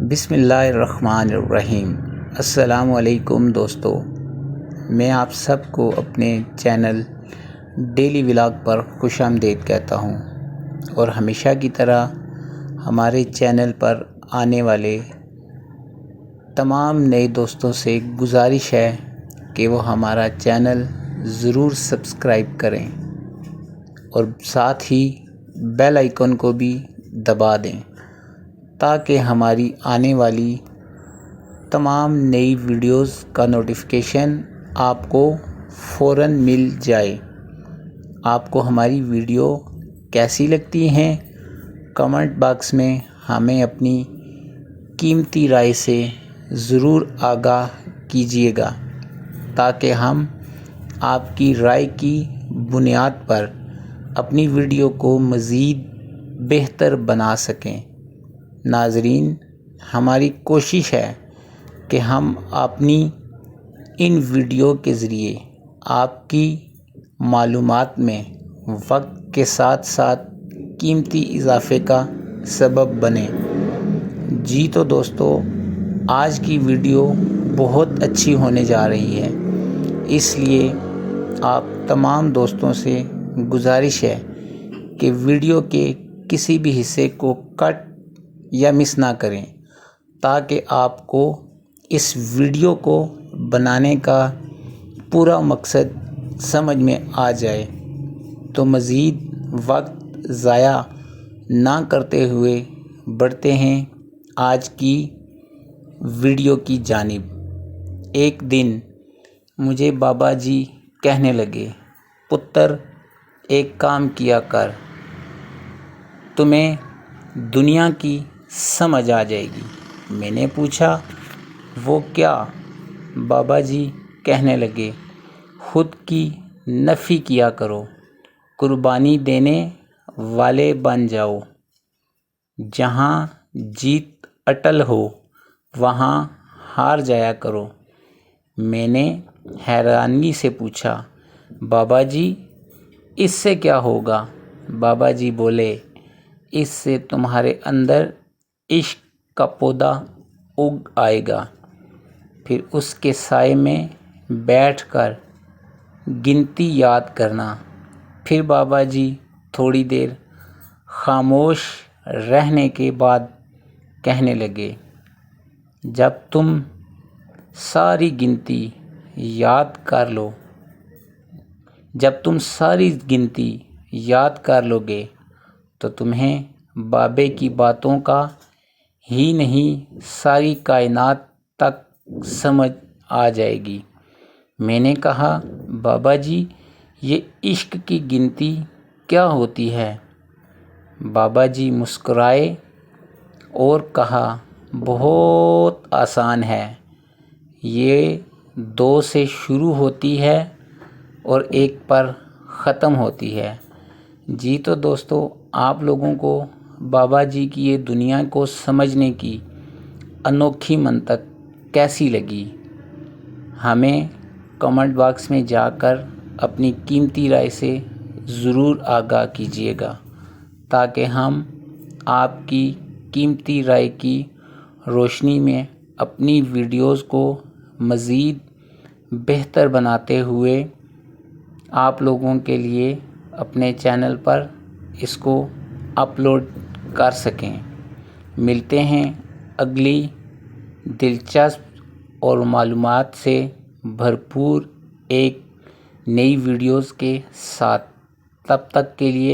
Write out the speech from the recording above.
بسم اللہ الرحمن الرحیم۔ السلام علیکم دوستو، میں آپ سب کو اپنے چینل ڈیلی ولاگ پر خوش آمدید کہتا ہوں، اور ہمیشہ کی طرح ہمارے چینل پر آنے والے تمام نئے دوستوں سے گزارش ہے کہ وہ ہمارا چینل ضرور سبسکرائب کریں اور ساتھ ہی بیل آئیکن کو بھی دبا دیں تاکہ ہماری آنے والی تمام نئی ویڈیوز کا نوٹیفیکیشن آپ کو فوراً مل جائے۔ آپ کو ہماری ویڈیو کیسی لگتی ہیں کمنٹ باکس میں ہمیں اپنی قیمتی رائے سے ضرور آگاہ کیجیے گا تاکہ ہم آپ کی رائے کی بنیاد پر اپنی ویڈیو کو مزید بہتر بنا سکیں۔ ناظرین، ہماری کوشش ہے کہ ہم اپنی ان ویڈیو کے ذریعے آپ کی معلومات میں وقت کے ساتھ ساتھ قیمتی اضافے کا سبب بنیں۔ جی تو دوستو، آج کی ویڈیو بہت اچھی ہونے جا رہی ہے، اس لیے آپ تمام دوستوں سے گزارش ہے کہ ویڈیو کے کسی بھی حصے کو کٹ یا مس نہ کریں تاکہ آپ کو اس ویڈیو کو بنانے کا پورا مقصد سمجھ میں آ جائے۔ تو مزید وقت ضائع نہ کرتے ہوئے بڑھتے ہیں آج کی ویڈیو کی جانب۔ ایک دن مجھے بابا جی کہنے لگے، پتر ایک کام کیا کر، تمہیں دنیا کی سمجھ آ جائے گی۔ میں نے پوچھا وہ کیا؟ بابا جی کہنے لگے، خود کی نفی کیا کرو، قربانی دینے والے بن جاؤ، جہاں جیت اٹل ہو وہاں ہار جایا کرو۔ میں نے حیرانی سے پوچھا، بابا جی اس سے کیا ہوگا؟ بابا جی بولے، اس سے تمہارے اندر عشق کا پودا اگ آئے گا، پھر اس کے سائے میں بیٹھ کر گنتی یاد کرنا۔ پھر بابا جی تھوڑی دیر خاموش رہنے کے بعد کہنے لگے، جب تم ساری گنتی یاد کر لو گے تو تمہیں بابے کی باتوں کا ہی نہیں ساری کائنات تک سمجھ آ جائے گی۔ میں نے کہا، بابا جی یہ عشق کی گنتی کیا ہوتی ہے؟ بابا جی مسکرائے اور کہا، بہت آسان ہے، یہ 2 سے شروع ہوتی ہے اور 1 پر ختم ہوتی ہے۔ جی تو دوستو، آپ لوگوں کو بابا جی کی یہ دنیا کو سمجھنے کی انوکھی منطق کیسی لگی؟ ہمیں کمنٹ باکس میں جا کر اپنی قیمتی رائے سے ضرور آگاہ کیجیے گا تاکہ ہم آپ کی قیمتی رائے کی روشنی میں اپنی ویڈیوز کو مزید بہتر بناتے ہوئے آپ لوگوں کے لیے اپنے چینل پر اس کو اپلوڈ کر سکیں۔ ملتے ہیں اگلی دلچسپ اور معلومات سے بھرپور ایک نئی ویڈیوز کے ساتھ، تب تک کے لیے